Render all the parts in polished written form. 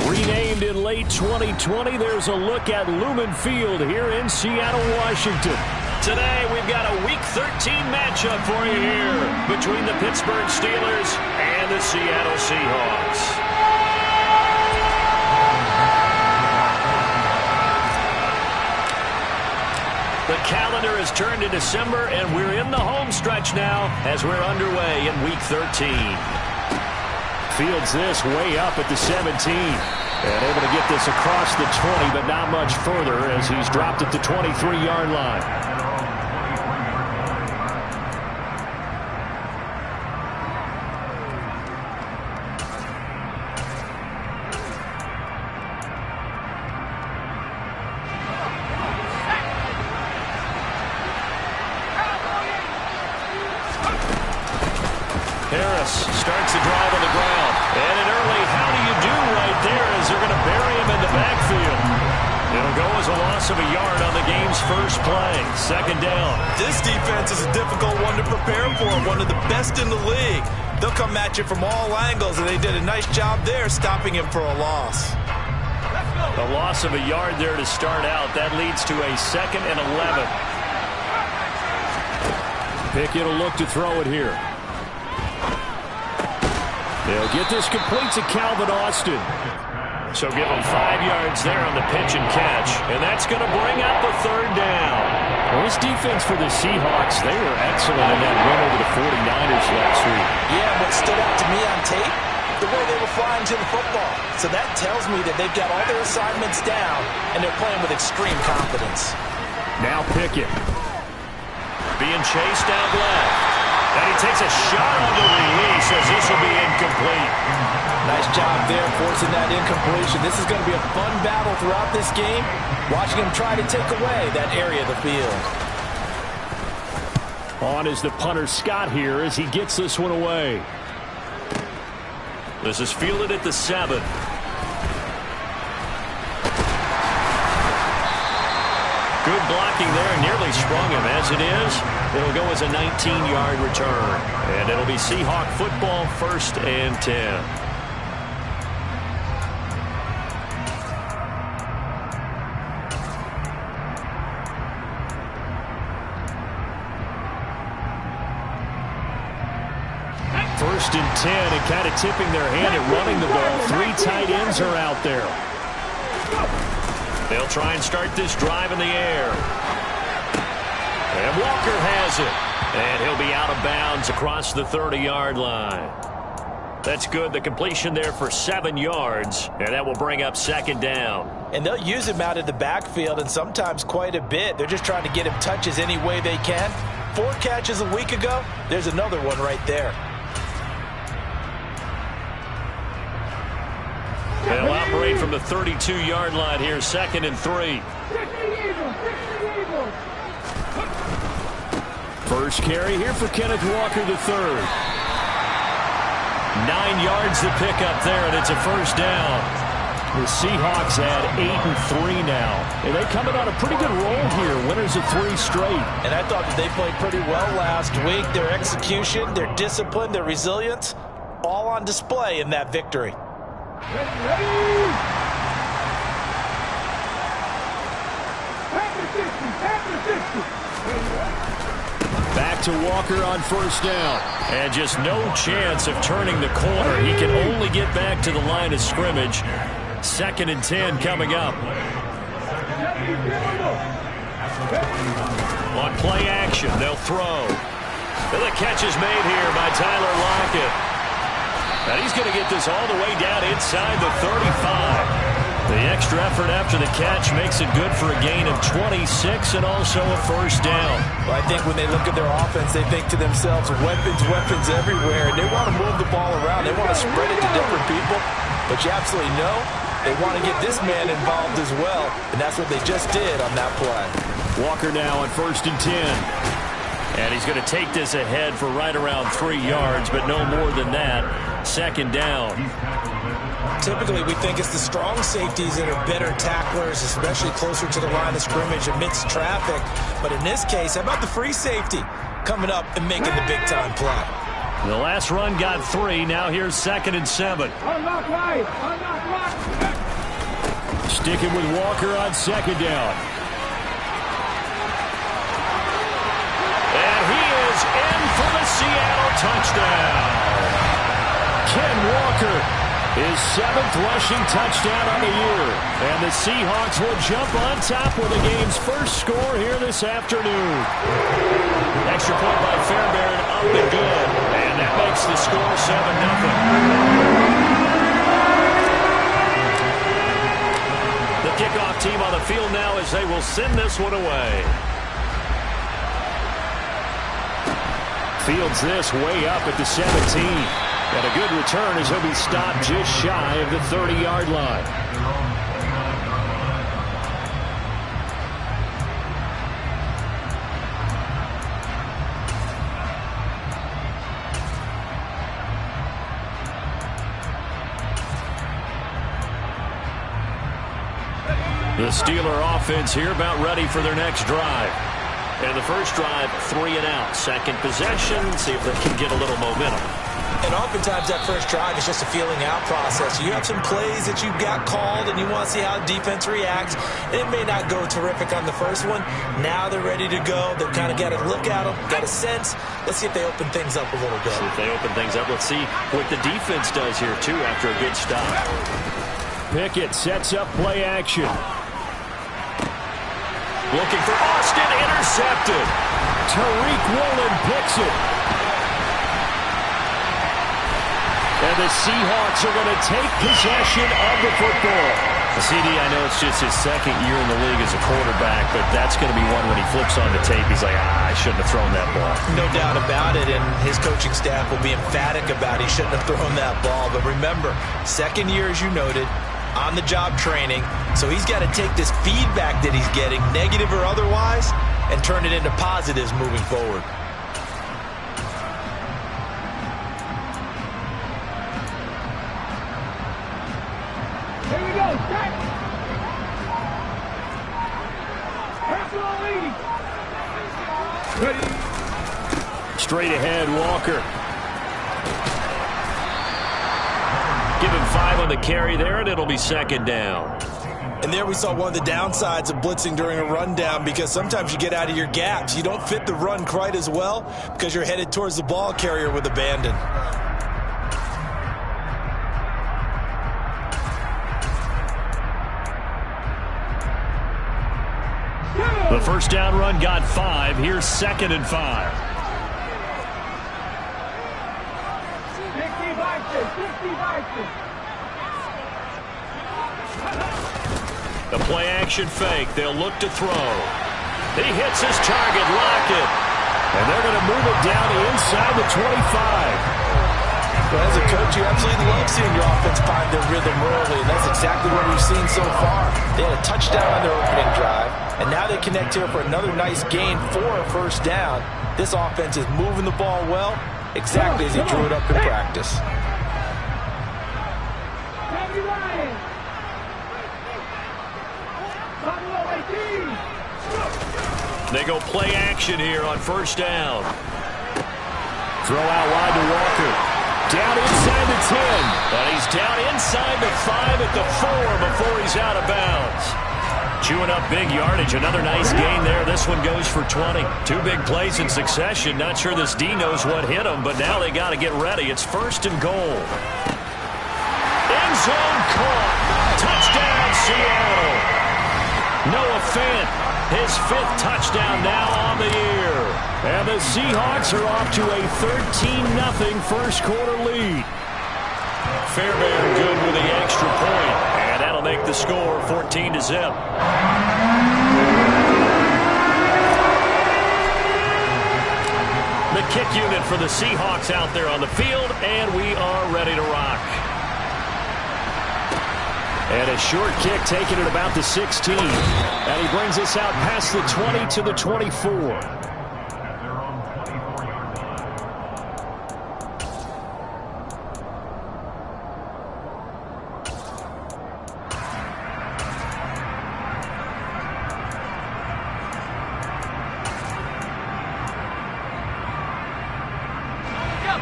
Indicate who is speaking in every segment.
Speaker 1: Renamed in late 2020, there's a look at Lumen Field here in Seattle, Washington. Today, we've got a Week 13 matchup for you here between the Pittsburgh Steelers and the Seattle Seahawks. The calendar has turned to December, and we're in the home stretch now as we're underway in Week 13. Fields this way up at the 17. And able to get this across the 20, but not much further as he's dropped at the 23-yard line. Starts the drive on the ground. And an early how do you do right there as they're going to bury him in the backfield. It'll go as a loss of a yard on the game's first play. Second down.
Speaker 2: This defense is a difficult one to prepare for. One of the best in the league. They'll come at you from all angles, and they did a nice job there stopping him for a loss.
Speaker 1: A loss of a yard there to start out. That leads to a 2nd and 11. Pickett will look to throw it here. They'll get this complete to Calvin Austin. So give him 5 yards there on the pitch and catch. And that's going to bring up the 3rd down. Well, this defense for the Seahawks, they were excellent in that win over the 49ers last week.
Speaker 3: Yeah, what stood out to me on tape, the way they were flying to the football. So that tells me that they've got all their assignments down, and they're playing with extreme confidence.
Speaker 1: Now Pickett. Being chased out left. And he takes a shot on the release as this will be incomplete.
Speaker 3: Nice job there forcing that incompletion. This is going to be a fun battle throughout this game. Watching him try to take away that area of the field.
Speaker 1: On is the punter Scott here as he gets this one away. This is fielded at the 7. Good blocking there, nearly sprung him. As it is, it'll go as a 19-yard return. And it'll be Seahawk football, 1st and 10. First and 10, and kind of tipping their hand at running the ball. 3 tight ends are out there. They'll try and start this drive in the air. And Walker has it. And he'll be out of bounds across the 30-yard line. That's good. The completion there for 7 yards. And that will bring up 2nd down.
Speaker 3: And they'll use him out of the backfield, and sometimes quite a bit. They're just trying to get him touches any way they can. 4 catches a week ago. There's another one right there.
Speaker 1: They'll operate from the 32-yard line here, 2nd and 3. First carry here for Kenneth Walker III. 9 yards to pick up there, and it's a 1st down. The Seahawks at 8-3 now. And they coming on a pretty good roll here, winners of 3 straight.
Speaker 3: And I thought that they played pretty well last week. Their execution, their discipline, their resilience, all on display in that victory.
Speaker 1: Back to Walker on 1st down. And just no chance of turning the corner. He can only get back to the line of scrimmage. 2nd and 10 coming up. On play action, they'll throw. And the catch is made here by Tyler Lockett. And he's going to get this all the way down inside the 35. The extra effort after the catch makes it good for a gain of 26 and also a 1st down.
Speaker 3: Well, I think when they look at their offense, they think to themselves, weapons, weapons everywhere. And they want to move the ball around. They want to spread it to different people. But you absolutely know they want to get this man involved as well. And that's what they just did on that play.
Speaker 1: Walker now on 1st and 10. And he's going to take this ahead for right around 3 yards, but no more than that. 2nd down.
Speaker 3: Typically, we think it's the strong safeties that are better tacklers, especially closer to the line of scrimmage amidst traffic. But in this case, how about the free safety coming up and making the big-time play?
Speaker 1: The last run got 3. Now here's 2nd and 7. Sticking with Walker on 2nd down. And he is in for the Seattle touchdown. Ken Walker, his 7th rushing touchdown on the year. And the Seahawks will jump on top with the game's first score here this afternoon. Extra point by Fairbairn, up and good. And that makes the score 7-0. The kickoff team on the field now as they will send this one away. Fields this way up at the 17. And a good return as he'll be stopped just shy of the 30-yard line. The Steeler offense here about ready for their next drive. And the first drive, 3 and out. Second possession, see if they can get a little momentum.
Speaker 3: And oftentimes that first drive is just a feeling out process. You have some plays that you've got called and you want to see how the defense reacts. It may not go terrific on the first one. Now they're ready to go. They've kind of got to look at them, got a sense. Let's see if they open things up a little bit.
Speaker 1: See if they open things up. Let's see what the defense does here, too, after a good stop. Pickett sets up play action. Looking for Austin, intercepted. Tariq Woolen picks it. And the Seahawks are going to take possession of the football. CD, I know it's just his 2nd year in the league as a quarterback, but that's going to be one when he flips on the tape. He's like, I shouldn't have thrown that ball.
Speaker 3: No doubt about it, and his coaching staff will be emphatic about he shouldn't have thrown that ball. But remember, 2nd year, as you noted, on-the-job training, so he's got to take this feedback that he's getting, negative or otherwise, and turn it into positives moving forward.
Speaker 4: Here we go, set. Ready.
Speaker 1: Straight ahead, Walker. Give him 5 on the carry there, and it'll be 2nd down.
Speaker 3: And there we saw one of the downsides of blitzing during a rundown, because sometimes you get out of your gaps. You don't fit the run quite as well because you're headed towards the ball carrier with abandon.
Speaker 1: The first down run got 5. Here's 2nd and 5.
Speaker 4: 50.
Speaker 1: The play action fake. They'll look to throw. He hits his target, Lockett. And they're going to move it down inside the 25.
Speaker 3: Well, as a coach, you absolutely love seeing your offense find their rhythm early, and that's exactly what we've seen so far. They had a touchdown on their opening drive, and now they connect here for another nice gain for a first down. This offense is moving the ball well, exactly as he drew it up in practice.
Speaker 1: They go play action here on first down. Throw out wide to Walker. Down inside the 10. And he's down inside the 5 at the 4 before he's out of bounds. Chewing up big yardage. Another nice gain there. This one goes for 20. 2 big plays in succession. Not sure this D knows what hit him, but now they got to get ready. It's 1st and goal. End zone caught. Touchdown, Seattle. Noah Fant, his 5th touchdown now on the year. And the Seahawks are off to a 13-0 first quarter lead. Fairbairn good with the extra point, and that'll make the score 14-0. The kick unit for the Seahawks out there on the field, and we are ready to rock. And a short kick taken at about the 16. And he brings us out past the 20 to the 24.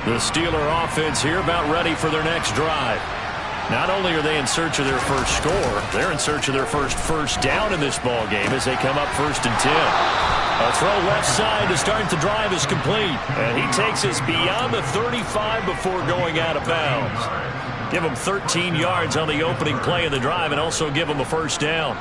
Speaker 1: The Steeler offense here about ready for their next drive. Not only are they in search of their first score, they're in search of their first down in this ball game as they come up 1st and 10. A throw left side to start the drive is complete. And he takes us beyond the 35 before going out of bounds. Give him 13 yards on the opening play of the drive and also give him a first down.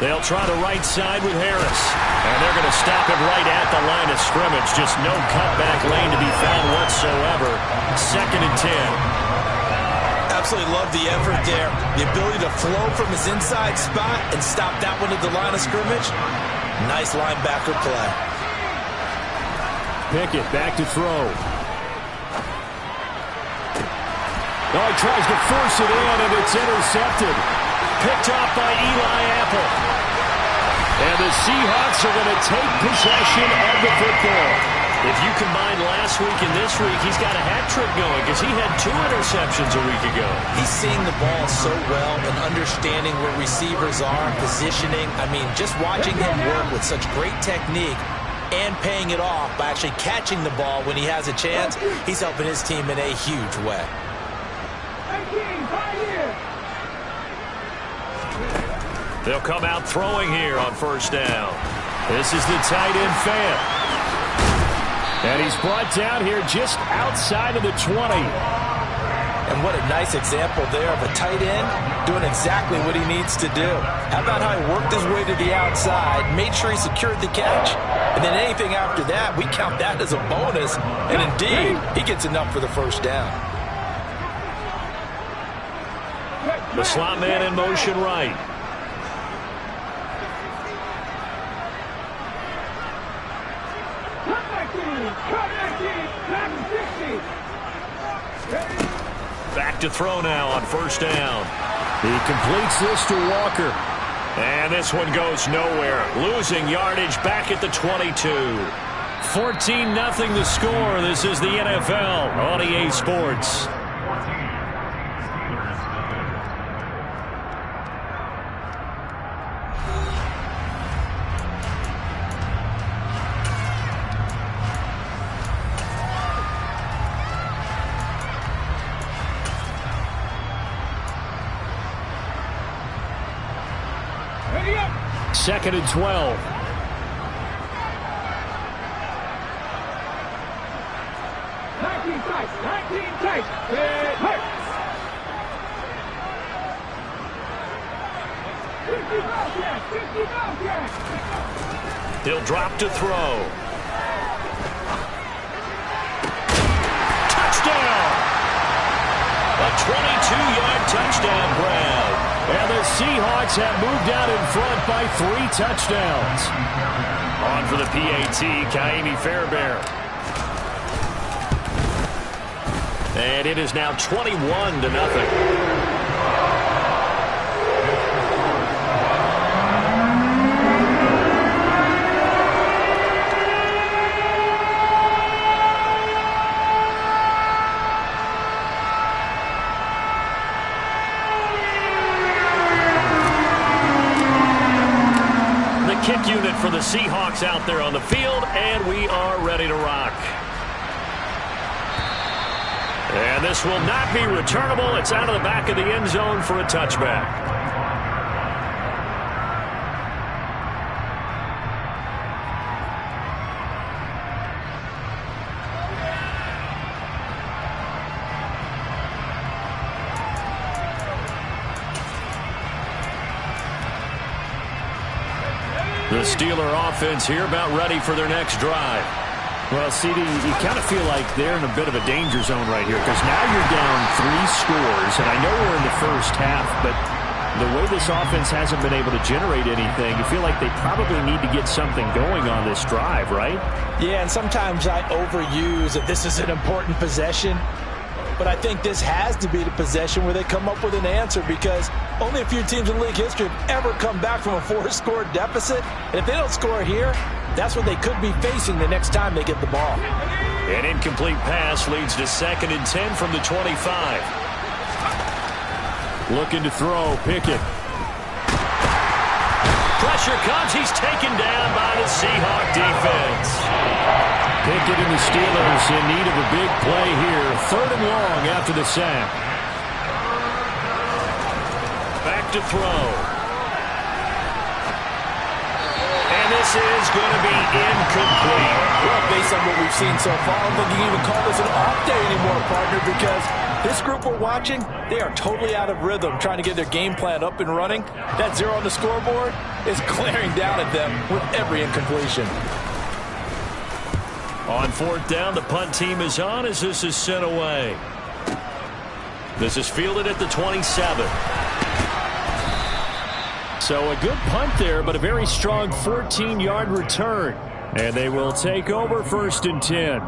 Speaker 1: They'll try the right side with Harris. And they're going to stop him right at the line of scrimmage. Just no cutback lane to be found whatsoever. 2nd and 10.
Speaker 3: Absolutely love the effort there. The ability to flow from his inside spot and stop that one at the line of scrimmage. Nice linebacker play.
Speaker 1: Pickett back to throw. Oh, he tries to force it in, and it's intercepted. Picked off by Eli Apple. And the Seahawks are going to take possession of the football. If you combine last week and this week, he's got a hat trick going because he had 2 interceptions a week ago.
Speaker 3: He's seeing the ball so well and understanding where receivers are, positioning. I mean, just watching him work with such great technique and paying it off by actually catching the ball when he has a chance, he's helping his team in a huge way.
Speaker 1: They'll come out throwing here on 1st down. This is the tight end Fant. And he's brought down here just outside of the 20.
Speaker 3: And what a nice example there of a tight end doing exactly what he needs to do. How about how he worked his way to the outside, made sure he secured the catch, and then anything after that, we count that as a bonus. And indeed, he gets enough for the first down.
Speaker 1: The slot man in motion right. Back to throw now on 1st down. He completes this to Walker. And this one goes nowhere. Losing yardage back at the 22. 14-0 the score. This is the NFL on EA Sports. Second and 12. He'll drop to throw. Touchdown! A 22-yard touchdown grab. And the Seahawks have moved out in front by 3 touchdowns. On for the PAT, Kaimi Fairbairn. And it is now 21-0. Kick unit for the Seahawks out there on the field, and we are ready to rock. And this will not be returnable. It's out of the back of the end zone for a touchback. The Steeler offense here about ready for their next drive. Well, CD, you kind of feel like they're in a bit of a danger zone right here because now you're down 3 scores, and I know we're in the first half, but the way this offense hasn't been able to generate anything, you feel like they probably need to get something going on this drive, right?
Speaker 3: Yeah, and sometimes I overuse that this is an important possession. But I think this has to be the possession where they come up with an answer because only a few teams in league history have ever come back from a 4-score deficit. And if they don't score here, that's what they could be facing the next time they get the ball.
Speaker 1: An incomplete pass leads to 2nd and 10 from the 25. Looking to throw, Pickett. Pressure comes. He's taken down by the Seahawk defense. Pickett and the Steelers in need of a big play here. 3rd and long after the sack. Back to throw. And this is going to be incomplete.
Speaker 3: Well, based on what we've seen so far, I don't think you can even call this an off day anymore, partner, because this group we're watching, they are totally out of rhythm, trying to get their game plan up and running. That 0 on the scoreboard is glaring down at them with every incompletion.
Speaker 1: On 4th down, the punt team is on as this is sent away. This is fielded at the 27. So a good punt there, but a very strong 14-yard return. And they will take over 1st and 10.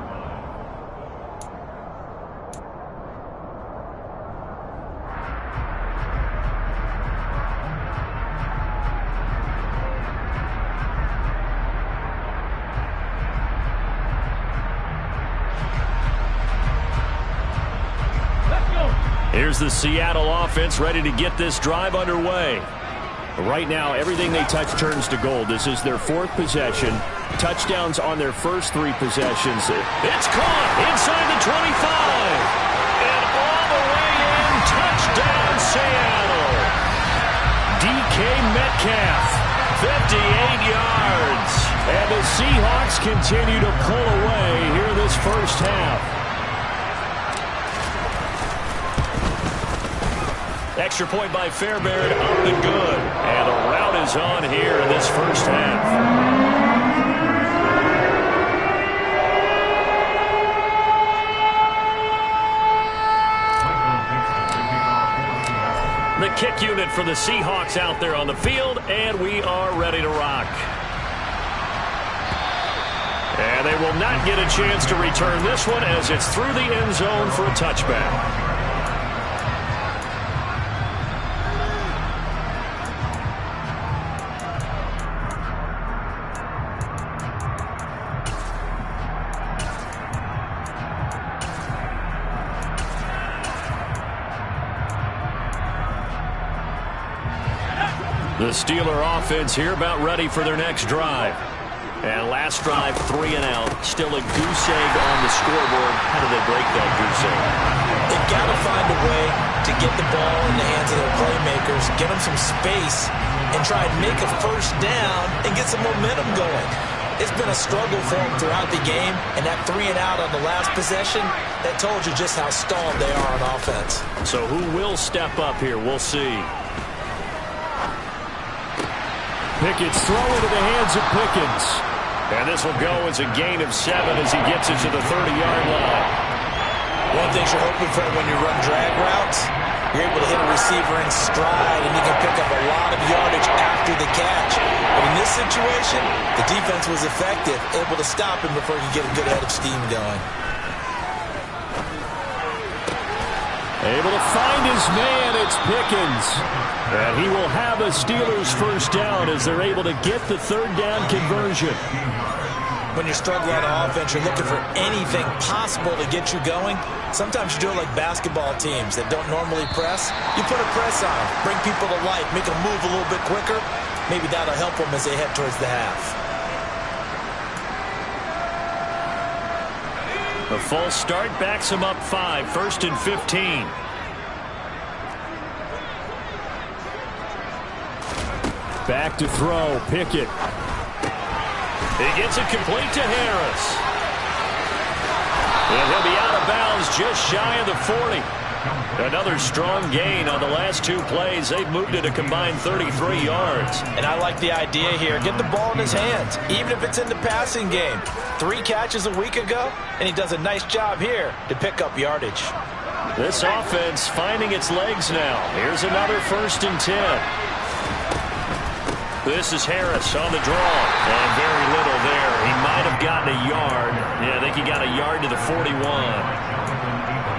Speaker 1: Here's the Seattle offense ready to get this drive underway. Right now, everything they touch turns to gold. This is their 4th possession. Touchdowns on their first 3 possessions. It's caught inside the 25. And all the way in, touchdown Seattle. DK Metcalf, 58 yards. And the Seahawks continue to pull away here this first half. Extra point by Fairbairn, up and good. And the route is on here in this first half. The kick unit for the Seahawks out there on the field, and we are ready to rock. And they will not get a chance to return this one as it's through the end zone for a touchback. The Steeler offense here about ready for their next drive. And last drive, 3 and out. Still a goose egg on the scoreboard. How do they break that goose egg?
Speaker 3: They've got to find a way to get the ball in the hands of their playmakers, get them some space, and try and make a first down and get some momentum going. It's been a struggle for them throughout the game, and that 3 and out on the last possession, that told you just how stalled they are on offense.
Speaker 1: So who will step up here? We'll see. Pickett's throw into the hands of Pickens. And this will go as a gain of 7 as he gets it to the 30-yard line.
Speaker 3: One thing you're hoping for when you run drag routes, you're able to hit a receiver in stride, and you can pick up a lot of yardage after the catch. But in this situation, the defense was effective, able to stop him before he could get a good head of steam going.
Speaker 1: Able to find his man, it's Pickens. And he will have a Steelers first down as they're able to get the 3rd down conversion.
Speaker 3: When you're struggling on offense, you're looking for anything possible to get you going. Sometimes you do it like basketball teams that don't normally press. You put a press on, bring people to life, make them move a little bit quicker. Maybe that'll help them as they head towards the half.
Speaker 1: A false start backs him up 5, 1st and 15. Back to throw, Pickett. He gets it complete to Harris. And he'll be out of bounds just shy of the 40. Another strong gain on the last 2 plays. They've moved it a combined 33 yards.
Speaker 3: And I like the idea here. Get the ball in his hands, even if it's in the passing game. 3 catches a week ago, and he does a nice job here to pick up yardage.
Speaker 1: This offense finding its legs now. Here's another 1st and 10. This is Harris on the draw. And very little there. He might have gotten a yard. Yeah, I think he got a yard to the 41.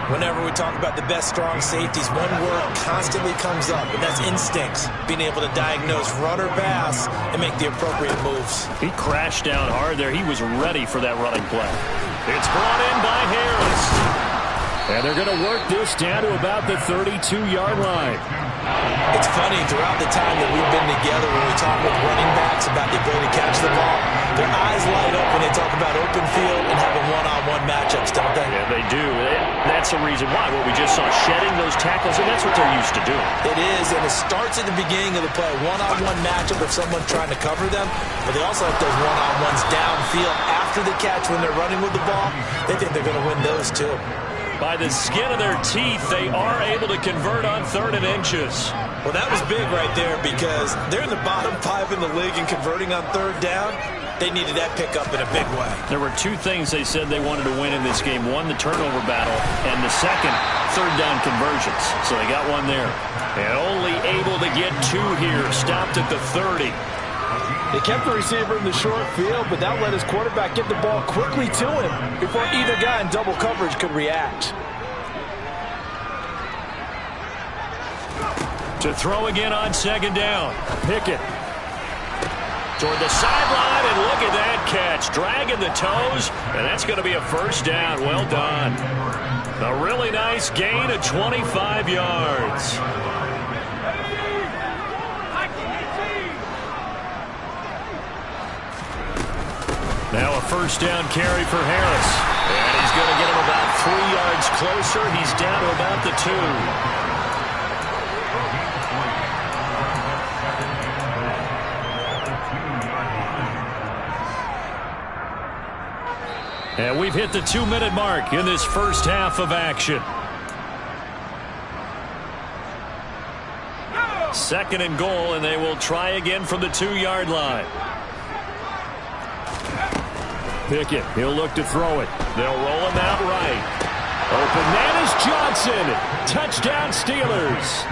Speaker 3: Whenever we talk about the best strong safeties, one word constantly comes up, and that's instincts. Being able to diagnose run or pass and make the appropriate moves.
Speaker 1: He crashed down hard there. He was ready for that running play. It's brought in by Harris. And they're going to work this down to about the 32-yard line.
Speaker 3: It's funny, throughout the time that we've been together, when we talk with running backs about the ability to catch the ball, their eyes light up when they talk about open field and having one-on-one matchups, don't they?
Speaker 1: Yeah, they do. That's the reason why. What we just saw, shedding those tackles, and that's what they're used to doing.
Speaker 3: It is, and it starts at the beginning of the play. One-on-one matchup with someone trying to cover them, but they also have those one-on-ones downfield after the catch when they're running with the ball. They think they're going to win those, too.
Speaker 1: By the skin of their teeth, they are able to convert on 3rd and inches.
Speaker 3: Well, that was big right there because they're in the bottom 5 in the league and converting on 3rd down. They needed that pickup in a big way.
Speaker 1: There were 2 things they said they wanted to win in this game. One, the turnover battle, and the second, 3rd down conversions. So they got one there. And only able to get 2 here. Stopped at the 30.
Speaker 3: They kept the receiver in the short field, but that let his quarterback get the ball quickly to him before either guy in double coverage could react.
Speaker 1: To throw again on 2nd down. Pickett. Toward the sideline, and look at that catch. Dragging the toes, and that's going to be a 1st down. Well done. A really nice gain of 25 yards. Now a 1st down carry for Harris. And he's going to get him about 3 yards closer. He's down to about the 2. And we've hit the 2-minute mark in this first half of action. 2nd and goal, and they will try again from the 2-yard line. Pickett, he'll look to throw it. They'll roll him out right. Open man is Johnson. Touchdown Steelers.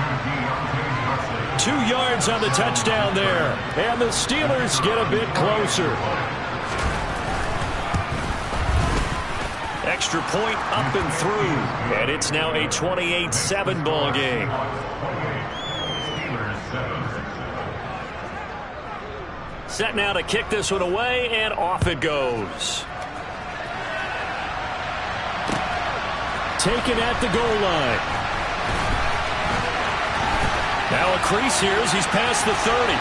Speaker 1: 2 yards on the touchdown there. And the Steelers get a bit closer. Extra point up and through. And it's now a 28-7 ball game. Set now to kick this one away, and off it goes. Taken at the goal line. Now a crease here as he's past the 30.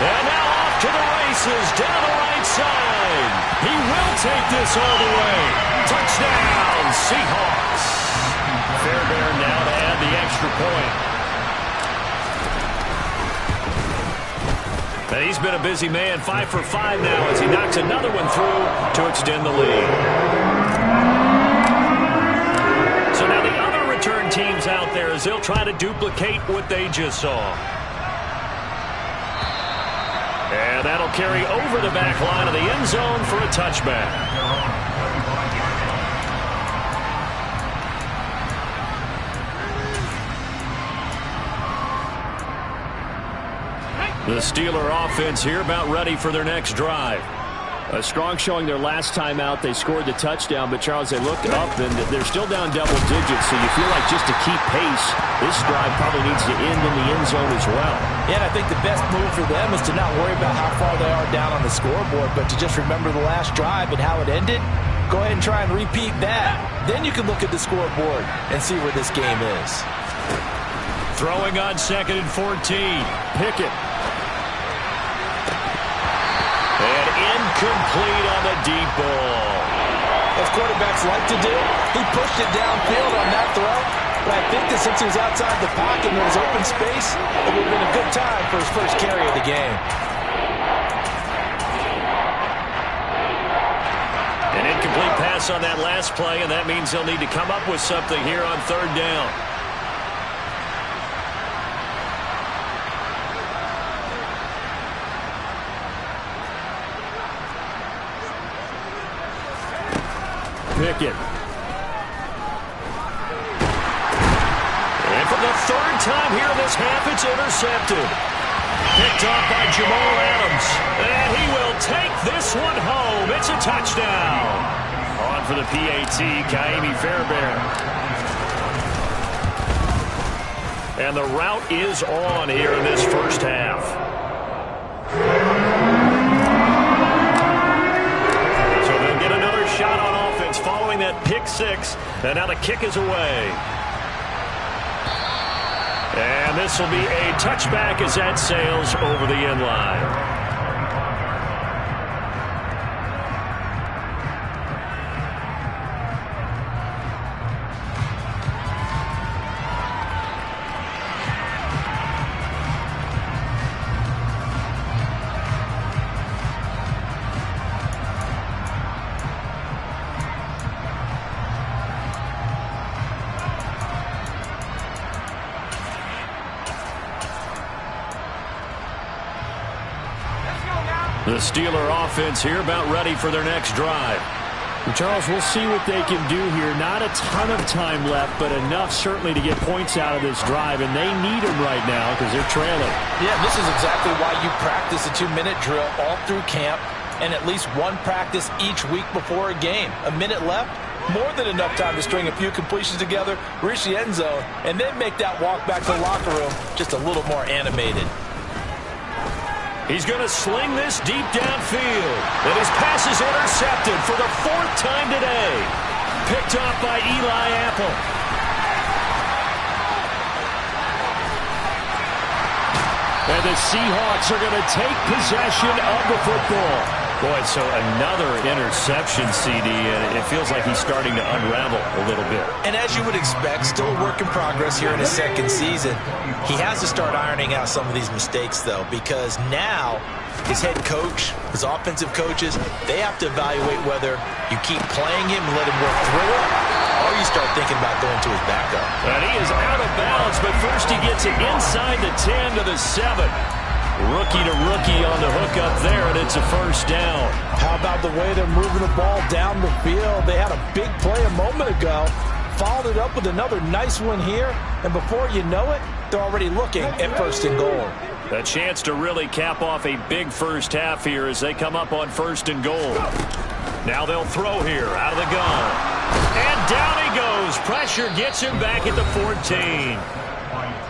Speaker 1: And now off to the races, down the right side. He will take this all the way. Touchdown, Seahawks. Fairbairn now to add the extra point. And he's been a busy man, 5 for 5 now as he knocks another one through to extend the lead. So now the other return teams out there as they'll try to duplicate what they just saw. And that'll carry over the back line of the end zone for a touchback. The Steeler offense here about ready for their next drive. A strong showing their last time out. They scored the touchdown, but Charles, they looked up and they're still down double digits, so you feel like just to keep pace, this drive probably needs to end in the end zone as well.
Speaker 3: Yeah, and I think the best move for them is to not worry about how far they are down on the scoreboard, but to just remember the last drive and how it ended. Go ahead and try and repeat that. Then you can look at the scoreboard and see where this game is.
Speaker 1: Throwing on 2nd and 14. Pickett. And incomplete on the deep ball.
Speaker 3: As quarterbacks like to do, he pushed it downfield on that throw. But I think that since he was outside the pocket and there was open space, it would have been a good time for his first carry of the game.
Speaker 1: An incomplete pass on that last play, and that means they'll need to come up with something here on 3rd down. Pickett. And for the 3rd time here in this half, it's intercepted. Picked off by Jamal Adams. And he will take this one home. It's a touchdown. On for the PAT, Kaimi Fairbairn. And the route is on here in this first half. So they'll get another shot on offense following that pick 6. And now the kick is away. And this will be a touchback as that sails over the end line. The Steeler offense here about ready for their next drive.
Speaker 5: Charles, we'll see what they can do here. Not a ton of time left, but enough certainly to get points out of this drive, and they need them right now because they're trailing.
Speaker 3: Yeah, this is exactly why you practice a 2-minute drill all through camp and at least one practice each week before a game. A minute left, more than enough time to string a few completions together, reach the end zone, and then make that walk back to the locker room just a little more animated.
Speaker 1: He's going to sling this deep downfield. And his pass is intercepted for the 4th time today. Picked off by Eli Apple. And the Seahawks are going to take possession of the football. Boy, so another interception, CD, and it feels like he's starting to unravel a little bit.
Speaker 3: And as you would expect, still a work in progress here in his second season. He has to start ironing out some of these mistakes, though, because now his head coach, his offensive coaches, they have to evaluate whether you keep playing him and let him work through it, or you start thinking about going to his backup.
Speaker 1: And he is out of bounds, but first he gets it inside the 10 to the 7. Rookie to rookie on the hook up there, and it's a first down.
Speaker 3: How about the way they're moving the ball down the field? They had a big play a moment ago, followed it up with another nice one here, and before you know it, they're already looking at 1st and goal.
Speaker 1: A chance to really cap off a big first half here as they come up on 1st and goal. Now they'll throw here out of the gun. And down he goes. Pressure gets him back at the 14.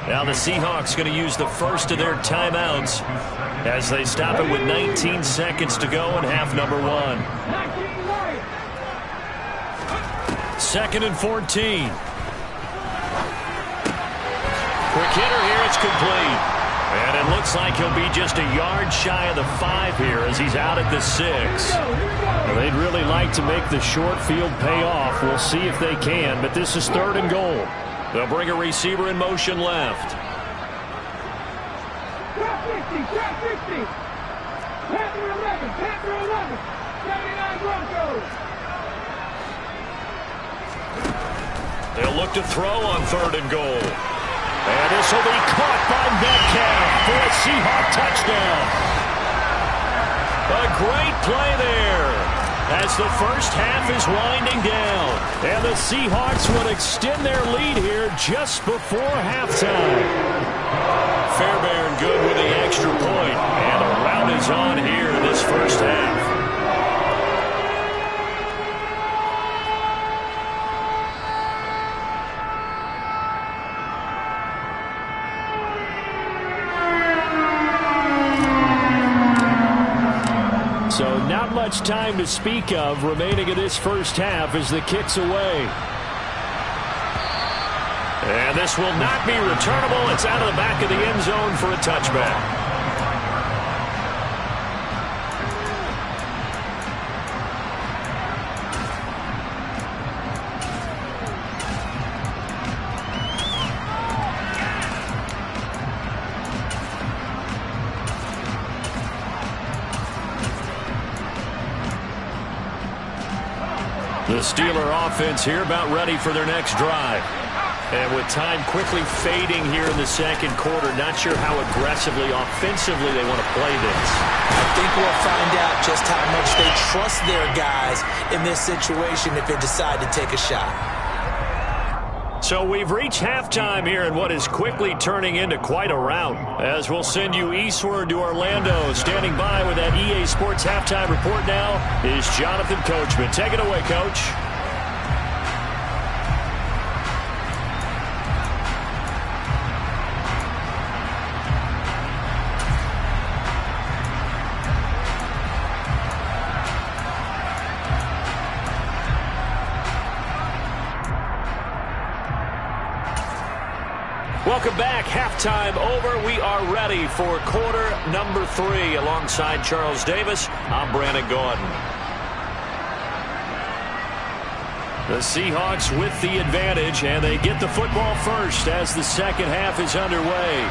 Speaker 1: Now the Seahawks going to use the first of their timeouts as they stop it with 19 seconds to go in half number 1. 2nd and 14. Quick hitter here. It's complete. And it looks like he'll be just a yard shy of the 5 here as he's out at the 6. Well, they'd really like to make the short field pay off. We'll see if they can, but this is 3rd and goal. They'll bring a receiver in motion left.
Speaker 4: Trap 50, trap 50. Panther 11, Panther 11. 79 Broncos.
Speaker 1: They'll look to throw on 3rd and goal. And this will be caught by Metcalf for a Seahawk touchdown. A great play there as the first half is winding down. And the Seahawks will extend their lead here just before halftime. Fairbairn good with the extra point. And a rout is on here in this first half. So not much time to speak of remaining in this first half as the kick's away. And this will not be returnable. It's out of the back of the end zone for a touchback. The Steeler offense here about ready for their next drive. And with time quickly fading here in the second quarter, not sure how aggressively, offensively they want to play this.
Speaker 3: I think we'll find out just how much they trust their guys in this situation if they decide to take a shot.
Speaker 1: So we've reached halftime here in what is quickly turning into quite a rout. As we'll send you eastward to Orlando. Standing by with that EA Sports halftime report now is Jonathan Coachman. Take it away, Coach. Welcome back. Halftime over. We are ready for quarter number 3. Alongside Charles Davis, I'm Brandon Gordon. The Seahawks with the advantage, and they get the football first as the second half is underway.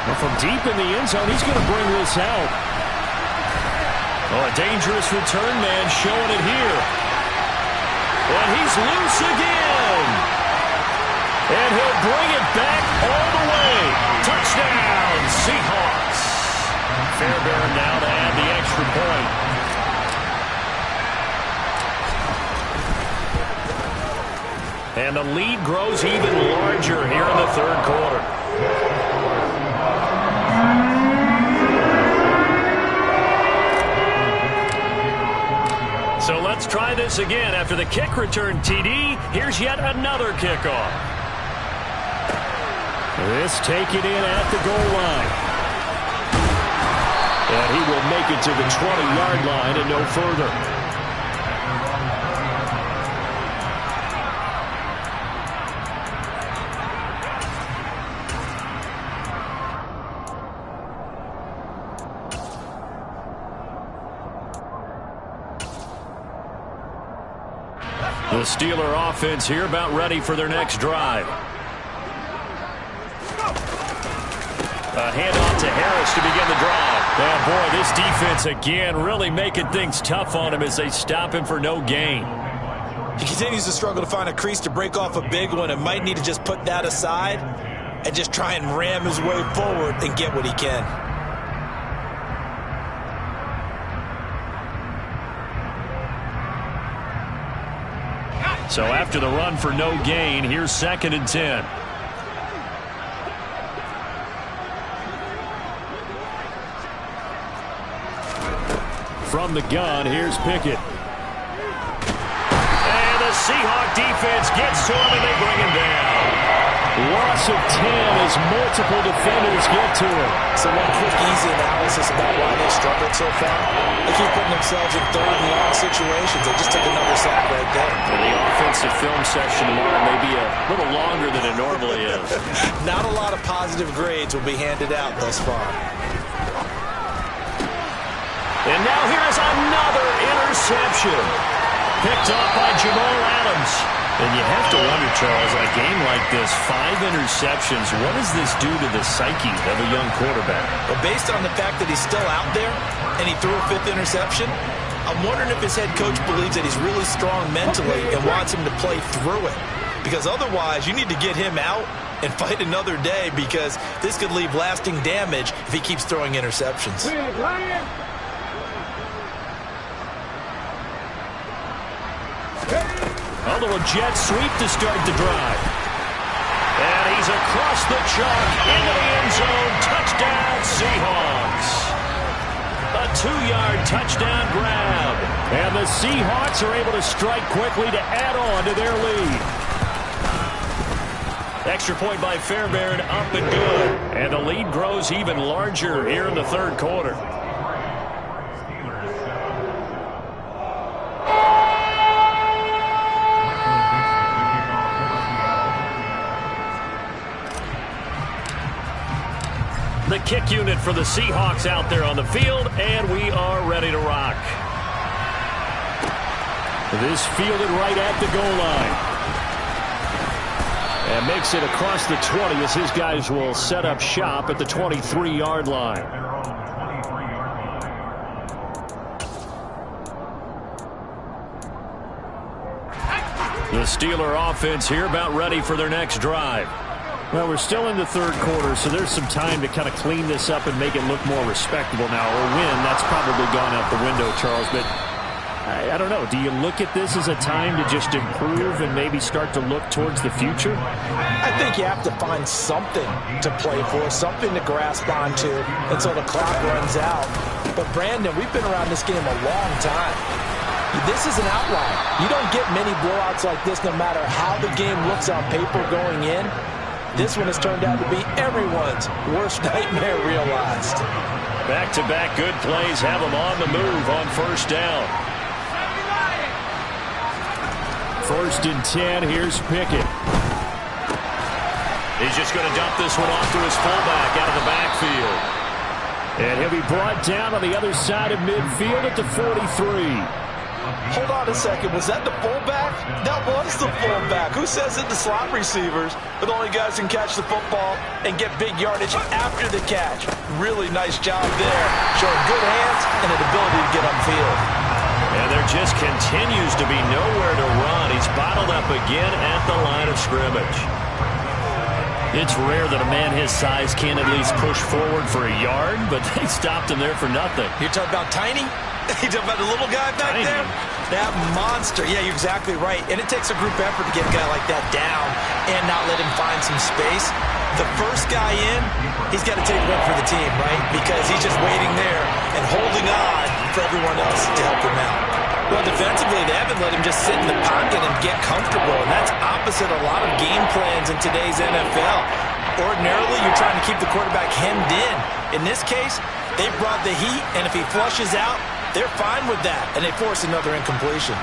Speaker 1: Well, from deep in the end zone, he's going to bring this out. Oh, a dangerous return man showing it here. And he's loose again. And he'll bring it back all the way. Touchdown, Seahawks. Fairbairn now to add the extra point. And the lead grows even larger here in the third quarter. So let's try this again. After the kick return TD, here's yet another kickoff. This taken in at the goal line. And he will make it to the 20-yard line and no further. The Steeler offense here about ready for their next drive. A handoff to Harris to begin the drive. Oh, boy, this defense again really making things tough on him as they stop him for no gain.
Speaker 2: He continues to struggle to find a crease to break off a big one and might need to just put that aside and just try and ram his way forward and get what he can.
Speaker 1: So after the run for no gain, here's 2nd and 10. From the gun, here's Pickett. And the Seahawk defense gets to him and they bring him down. Loss of 10 as multiple defenders get to him.
Speaker 3: So one quick, easy analysis about why they struggled so far. They keep putting themselves in 3rd and long situations. They just took another sack right there.
Speaker 1: And the offensive film session tomorrow may be a little longer than it normally is.
Speaker 2: Not a lot of positive grades will be handed out thus far.
Speaker 1: And now here's another interception. Picked off by Jamal Adams. And you have to wonder, Charles, in a game like this, 5 interceptions, what does this do to the psyche of a young quarterback?
Speaker 2: But based on the fact that he's still out there and he threw a 5th interception, I'm wondering if his head coach believes that he's really strong mentally and wants him to play through it. Because otherwise, you need to get him out and fight another day because this could leave lasting damage if he keeps throwing interceptions.
Speaker 1: A little jet sweep to start the drive. And he's across the chalk into the end zone. Touchdown, Seahawks. A 2-yard touchdown grab. And the Seahawks are able to strike quickly to add on to their lead. Extra point by Fairbairn, up and good. And the lead grows even larger here in the third quarter. The kick unit for the Seahawks out there on the field, and we are ready to rock. This fielded right at the goal line. And makes it across the 20 as his guys will set up shop at the 23-yard line. The Steeler offense here about ready for their next drive. Well, we're still in the third quarter, so there's some time to kind of clean this up and make it look more respectable now. Or win, that's probably gone out the window, Charles. But I don't know. Do you look at this as a time to just improve and maybe start to look towards the future?
Speaker 3: I think you have to find something to play for, something to grasp onto until the clock runs out. But, Brandon, we've been around this game a long time. This is an outlier. You don't get many blowouts like this no matter how the game looks on paper going in. This one has turned out to be everyone's worst nightmare realized.
Speaker 1: Back-to-back good plays have them on the move on first down. 1st and 10, here's Pickett. He's just going to dump this one off to his fullback out of the backfield.
Speaker 5: And he'll be brought down on the other side of midfield at the 43.
Speaker 3: Hold on a second. Was that the fullback? That was the fullback. Who says it? The slot receivers are the only guys who can catch the football and get big yardage after the catch. Really nice job there. Showing good hands and an ability to get upfield.
Speaker 1: And there just continues to be nowhere to run. He's bottled up again at the line of scrimmage.
Speaker 5: It's rare that a man his size can at least push forward for a yard, but they stopped him there for nothing.
Speaker 2: You're talking about tiny? You talking about the little guy back
Speaker 5: Tiny.
Speaker 2: there? That monster. Yeah, you're exactly right. And it takes a group effort to get a guy like that down and not let him find some space. The first guy in, he's got to take one for the team, right? Because he's just waiting there and holding on for everyone else to help him out. Well, defensively, they haven't let him just sit in the pocket and get comfortable, and that's opposite a lot of game plans in today's NFL. Ordinarily, you're trying to keep the quarterback hemmed in. In this case, they brought the heat, and if he flushes out, they're fine with that, and they force another incompletion.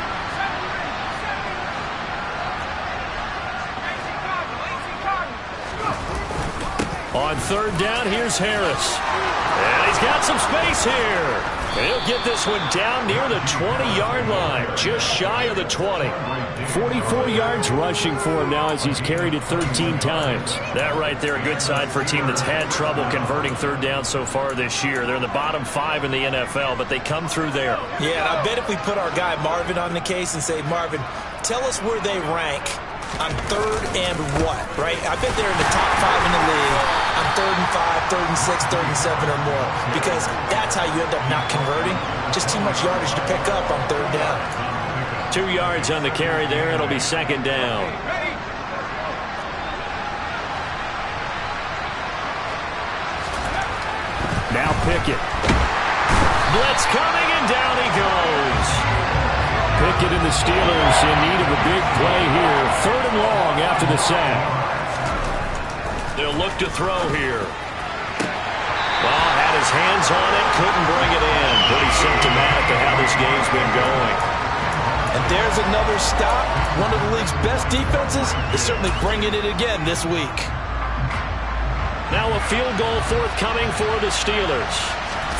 Speaker 5: On third down, here's Harris.
Speaker 1: And he's got some space here. And he'll get this one down near the 20-yard line, just shy of the 20.
Speaker 5: 44 yards rushing for him now as he's carried it 13 times.
Speaker 1: That right there, a good sign for a team that's had trouble converting third down so far this year. They're in the bottom 5 in the NFL, but they come through there.
Speaker 2: Yeah, and I bet if we put our guy Marvin on the case and say, Marvin, tell us where they rank on third and what, right? I bet they're in the top 5 in the league on third and 5, third and 6, third and 7 or more, because that's how you end up not converting. Just too much yardage to pick up on third down.
Speaker 1: 2 yards on the carry there. It'll be second down.
Speaker 5: Now Pickett.
Speaker 1: Blitz coming, and down he goes.
Speaker 5: Pickett and the Steelers in need of a big play here. Third and long after the sack.
Speaker 1: They'll look to throw here. Well, had his hands on it, couldn't bring it in. Pretty symptomatic of how this game's been going.
Speaker 2: And there's another stop. One of the league's best defenses is certainly bringing it again this week.
Speaker 1: Now a field goal forthcoming for the Steelers.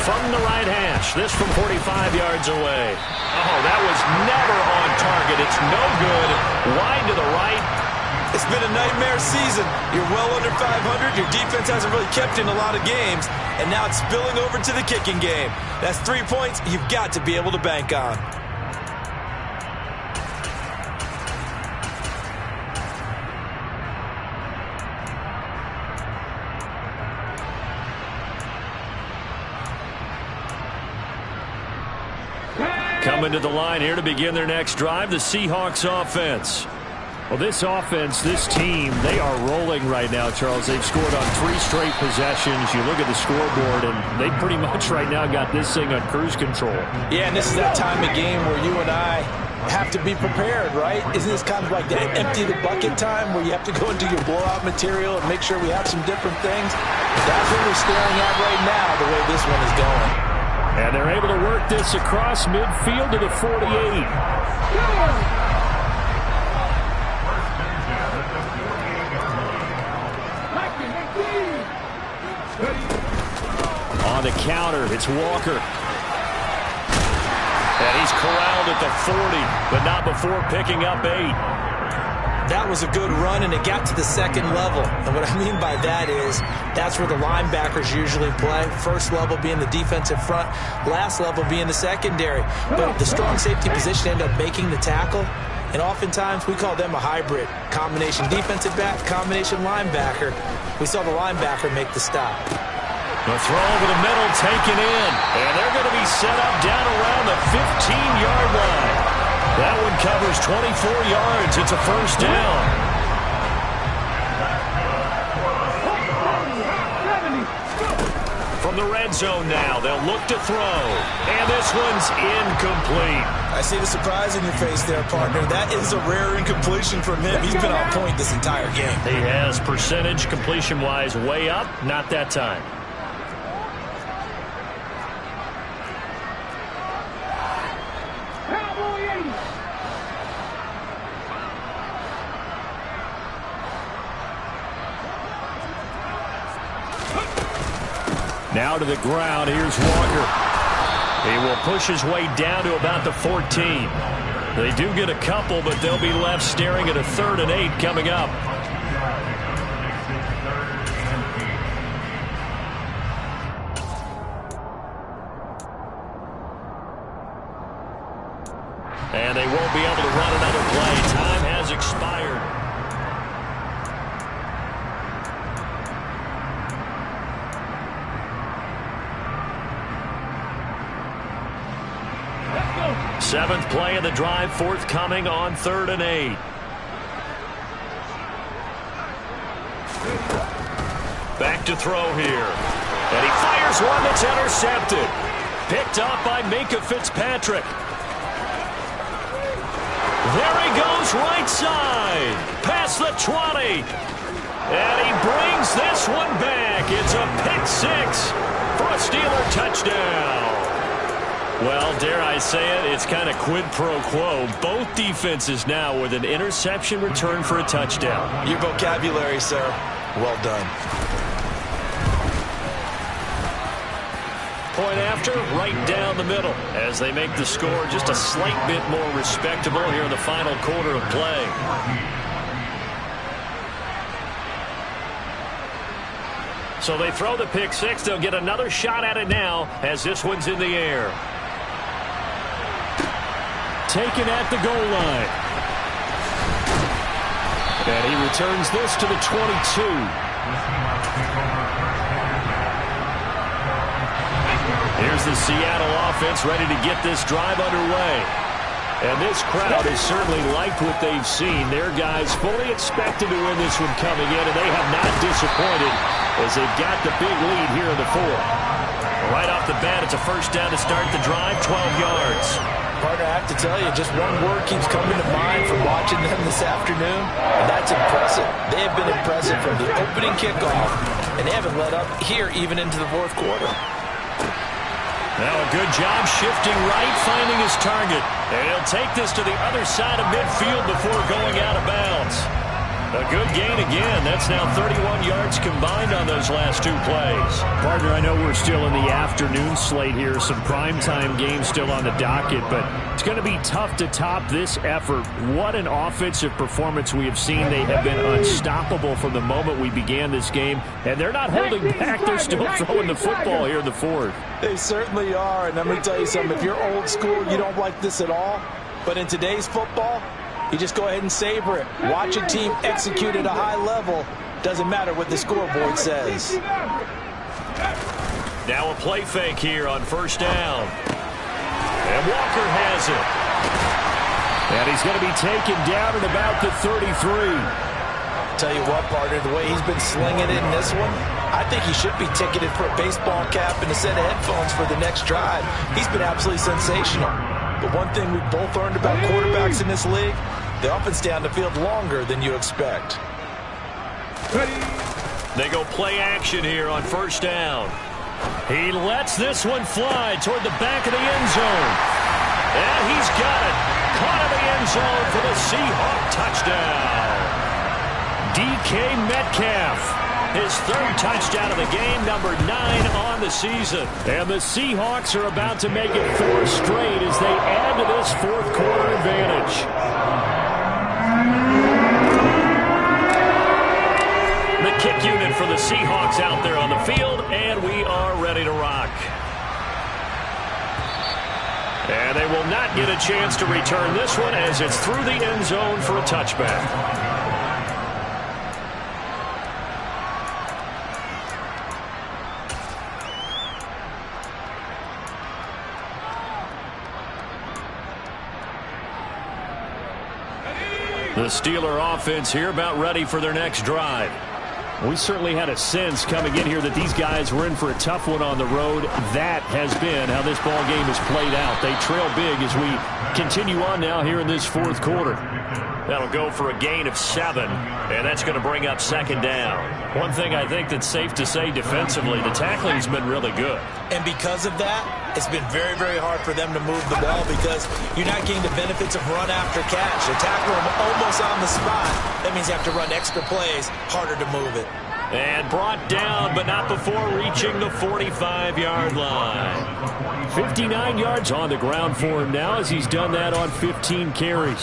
Speaker 1: From the right hash, this from 45 yards away. Oh, that was never on target. It's no good. Wide to the right.
Speaker 2: It's been a nightmare season. You're well under 500. Your defense hasn't really kept in a lot of games. And now it's spilling over to the kicking game. That's 3 points you've got to be able to bank on.
Speaker 1: Coming to the line here to begin their next drive, the Seahawks offense.
Speaker 5: Well, this offense, this team, they are rolling right now, Charles. They've scored on 3 straight possessions. You look at the scoreboard, and they pretty much right now got this thing on cruise control.
Speaker 2: Yeah, and this is that time of game where you and I have to be prepared, right? Isn't this kind of like that empty the bucket time where you have to go into your blowout material and make sure we have some different things? That's what we're staring at right now, the way this one is going.
Speaker 5: And they're able to work this across midfield to the 48. On the counter, it's Walker.
Speaker 1: And he's corralled at the 40, but not before picking up 8.
Speaker 2: That was a good run, and it got to the second level. And what I mean by that is that's where the linebackers usually play. First level being the defensive front, last level being the secondary. But the strong safety position ended up making the tackle, and oftentimes we call them a hybrid. Combination defensive back, combination linebacker. We saw the linebacker make the stop.
Speaker 1: The throw over the middle taken in, and they're going to be set up down around the 15-yard line. That one covers 24 yards. It's a first down. From the red zone now, they'll look to throw. And this one's incomplete.
Speaker 2: I see the surprise in your face there, partner. That is a rare incompletion from him. He's been on point this entire game.
Speaker 1: He has percentage completion-wise way up. Not that time.
Speaker 5: Now to the ground. Here's Walker. He will push his way down to about the 14. They do get a couple, but they'll be left staring at a 3rd and 8 coming up. And they won't be able to run another play. Time has expired. Seventh play of the drive forthcoming on 3rd and 8. Back to throw here. And he fires one that's intercepted. Picked up by Minkah Fitzpatrick. There he goes right side. Past the 20. And he brings this one back. It's a pick 6 for a Steeler touchdown. Well, dare I say it, it's kind of quid pro quo. Both defenses now with an interception return for a touchdown.
Speaker 2: Your vocabulary, sir. Well done.
Speaker 5: Point after, right down the middle, as they make the score just a slight bit more respectable here in the final quarter of play. So they throw the pick 6. They'll get another shot at it now as this one's in the air. Taken at the goal line. And he returns this to the 22. Here's the Seattle offense ready to get this drive underway. And this crowd has certainly liked what they've seen. Their guys fully expected to win this one coming in, and they have not disappointed as they've got the big lead here in the 4th. Right off the bat, it's a first down to start the drive, 12 yards.
Speaker 3: Partner, I have to tell you, just one word keeps coming to mind from watching them this afternoon, and that's impressive. They have been impressive from the opening kickoff, and they haven't let up here even into the 4th quarter.
Speaker 5: Now a good job shifting right, finding his target. And he'll take this to the other side of midfield before going out of bounds. A good gain again. That's now 31 yards combined on those last 2 plays. Partner, I know we're still in the afternoon slate here. Some primetime games still on the docket, but it's going to be tough to top this effort. What an offensive performance we have seen. They have been unstoppable from the moment we began this game, and they're not holding back. They're still throwing the football here in the 4th.
Speaker 3: They certainly are, and let me tell you something. If you're old school, you don't like this at all. But in today's football, you just go ahead and savor it. Watch a team execute at a high level. Doesn't matter what the scoreboard says.
Speaker 5: Now a play fake here on first down. And Walker has it. And he's going to be taken down at about the 33.
Speaker 3: Tell you what, partner, the way he's been slinging it in this one, I think he should be ticketed for a baseball cap and a set of headphones for the next drive. He's been absolutely sensational. But one thing we've both learned about quarterbacks in this league, they often stay on the field longer than you expect.
Speaker 5: They go play action here on first down. He lets this one fly toward the back of the end zone. And he's got it. Caught in the end zone for the Seahawk touchdown. DK Metcalf. His 3rd touchdown of the game, number 9 on the season. And the Seahawks are about to make it 4 straight as they add to this 4th quarter advantage. The kick unit for the Seahawks out there on the field, and we are ready to rock. And they will not get a chance to return this one as it's through the end zone for a touchback. The Steeler offense here about ready for their next drive. We certainly had a sense coming in here that these guys were in for a tough one on the road. That has been how this ball game has played out. They trail big as we continue on now here in this 4th quarter. That'll go for a gain of 7, and that's going to bring up 2nd down. One thing I think that's safe to say defensively, the tackling's been really good.
Speaker 2: And because of that, it's been very, very hard for them to move the ball because you're not getting the benefits of run after catch. They tackle them almost on the spot. That means you have to run extra plays, harder to move it.
Speaker 5: And brought down, but not before reaching the 45-yard line. 59 yards on the ground for him now as he's done that on 15 carries.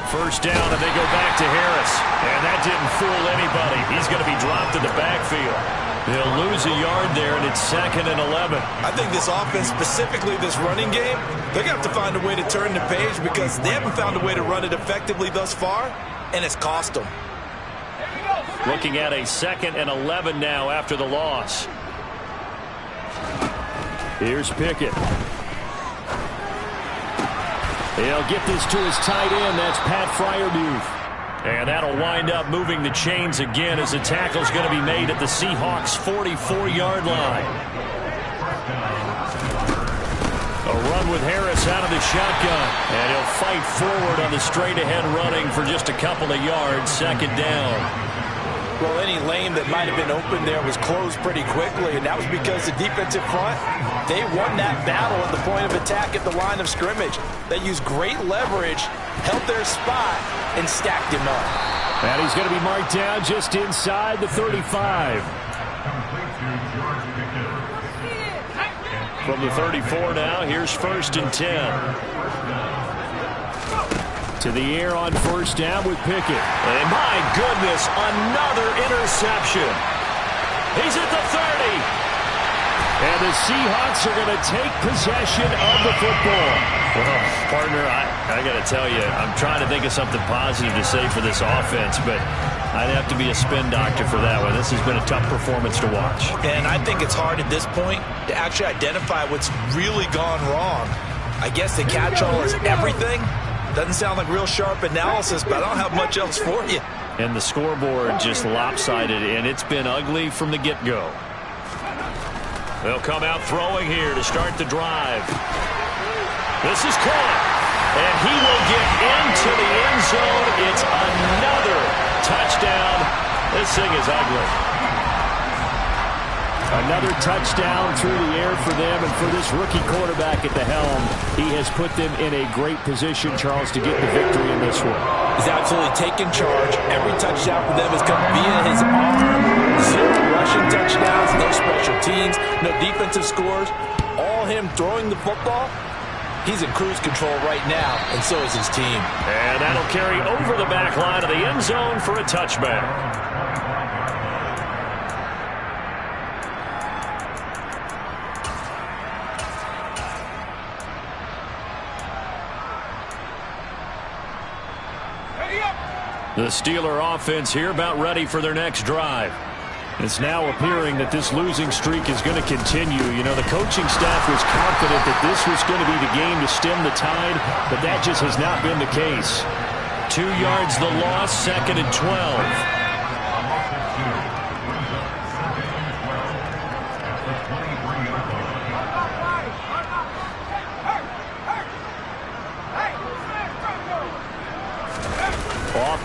Speaker 5: First down, and they go back to Harris. And that didn't fool anybody. He's going to be dropped in the backfield. They'll lose a yard there, and it's 2nd and 11.
Speaker 2: I think this offense, specifically this running game, they're going to have to find a way to turn the page because they haven't found a way to run it effectively thus far, and it's cost them.
Speaker 5: Looking at a 2nd and 11 now after the loss. Here's Pickett. He'll get this to his tight end. That's Pat Freiermuth. And that'll wind up moving the chains again as the tackle's going to be made at the Seahawks' 44-yard line. A run with Harris out of the shotgun. And he'll fight forward on the straight-ahead running for just a couple of yards. 2nd down.
Speaker 3: Well, any lane that might have been open there was closed pretty quickly, and that was because the defensive front, they won that battle at the point of attack at the line of scrimmage. They used great leverage, held their spot, and stacked him up.
Speaker 5: And he's going to be marked down just inside the 35. From the 34 now, here's 1st and 10. To the air on 1st down with Pickett. And my goodness, another interception. He's at the 30. And the Seahawks are going to take possession of the football. Well, partner, I got to tell you, I'm trying to think of something positive to say for this offense, but I'd have to be a spin doctor for that one. This has been a tough performance to watch.
Speaker 2: And I think it's hard at this point to actually identify what's really gone wrong. I guess the catch-all is everything. Doesn't sound like real sharp analysis, but I don't have much else for you.
Speaker 5: And the scoreboard just lopsided, and it's been ugly from the get-go. They'll come out throwing here to start the drive. This is caught, and he will get into the end zone. It's another touchdown. This thing is ugly. Another touchdown through the air for them, and for this rookie quarterback at the helm, he has put them in a great position, Charles, to get the victory in this one.
Speaker 3: He's absolutely taken charge. Every touchdown for them has come via his arm. 0 rushing touchdowns, no special teams, no defensive scores. All him throwing the football. He's in cruise control right now, and so is his team.
Speaker 5: And that'll carry over the back line of the end zone for a touchback. The Steeler offense here about ready for their next drive. It's now appearing that this losing streak is going to continue. You know, the coaching staff was confident that this was going to be the game to stem the tide, but that just has not been the case. 2 yards the loss, 2nd and 12.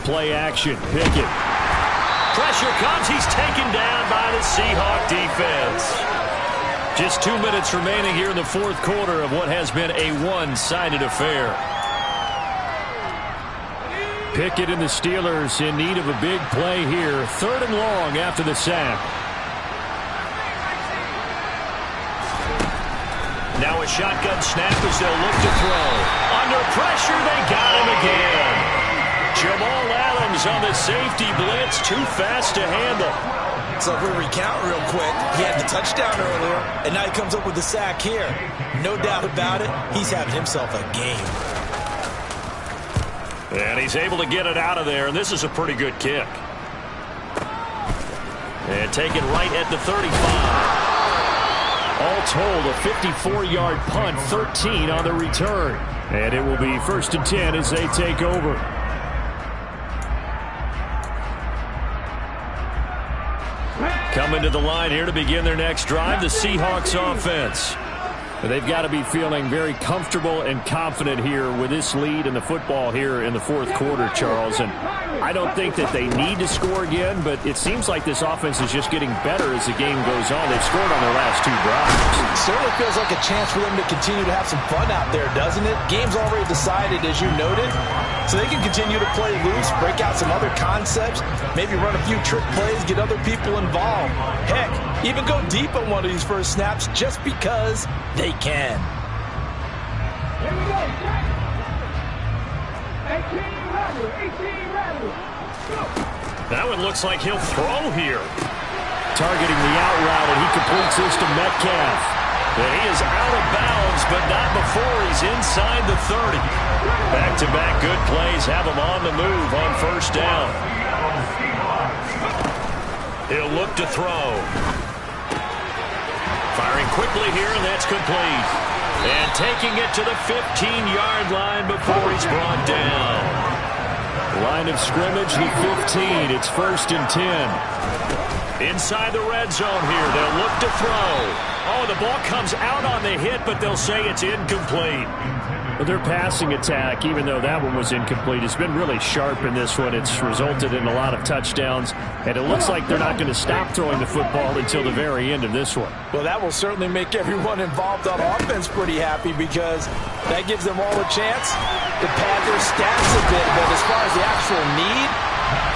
Speaker 5: Play action. Pickett. Pressure comes. He's taken down by the Seahawk defense. Just 2 minutes remaining here in the 4th quarter of what has been a one-sided affair. Pickett and the Steelers in need of a big play here. 3rd and long after the sack. Now a shotgun snap as they'll look to throw. Under pressure, they got him again. Jamal Adams on the safety blitz, too fast to handle.
Speaker 2: So if we recount real quick, he had the touchdown earlier, and now he comes up with the sack here. No doubt about it, he's having himself a game.
Speaker 5: And he's able to get it out of there, and this is a pretty good kick. And taken right at the 35. All told, a 54-yard punt, 13 on the return. And it will be 1st and 10 as they take over. Coming to the line here to begin their next drive, the Seahawks offense.
Speaker 1: They've got to be feeling very comfortable and confident here with this lead in the football here in the fourth quarter, Charles. And I don't think that they need to score again, but it seems like this offense is just getting better as the game goes on. They've scored on their last 2 drives.
Speaker 3: It certainly feels like a chance for them to continue to have some fun out there, doesn't it? Game's already decided, as you noted, so they can continue to play loose, break out some other concepts, maybe run a few trick plays, get other people involved. Heck, even go deep on one of these first snaps just because they can.
Speaker 4: Here we go. 18 rattle. 18 rattle. Go.
Speaker 1: That one looks like he'll throw here. Targeting the out route, and he completes this to Metcalf. And he is out of bounds, but not before he's inside the 30. Back-to-back good plays have him on the move on first down. He'll look to throw. Firing quickly here, and that's complete. And taking it to the 15-yard line before he's brought down. Line of scrimmage, the 15. It's 1st and 10. Inside the red zone here. They'll look to throw. Oh, the ball comes out on the hit, but they'll say it's incomplete. But their passing attack, even though that one was incomplete, has been really sharp in this one. It's resulted in a lot of touchdowns, and it looks like they're not going to stop throwing the football until the very end of this one.
Speaker 3: Well, that will certainly make everyone involved on offense pretty happy because that gives them all a chance to pad their stats a bit. But as far as the actual need,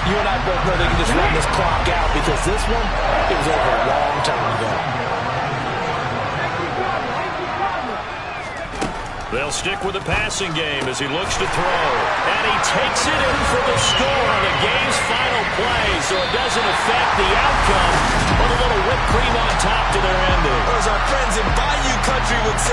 Speaker 3: you and I both know they can just run this clock out because this one, it was over a long time ago.
Speaker 1: They'll stick with the passing game as he looks to throw. And he takes it in for the score on the game's final play, so it doesn't affect the outcome, but a little whipped cream on top to their ending.
Speaker 2: Or as our friends in Bayou Country would say,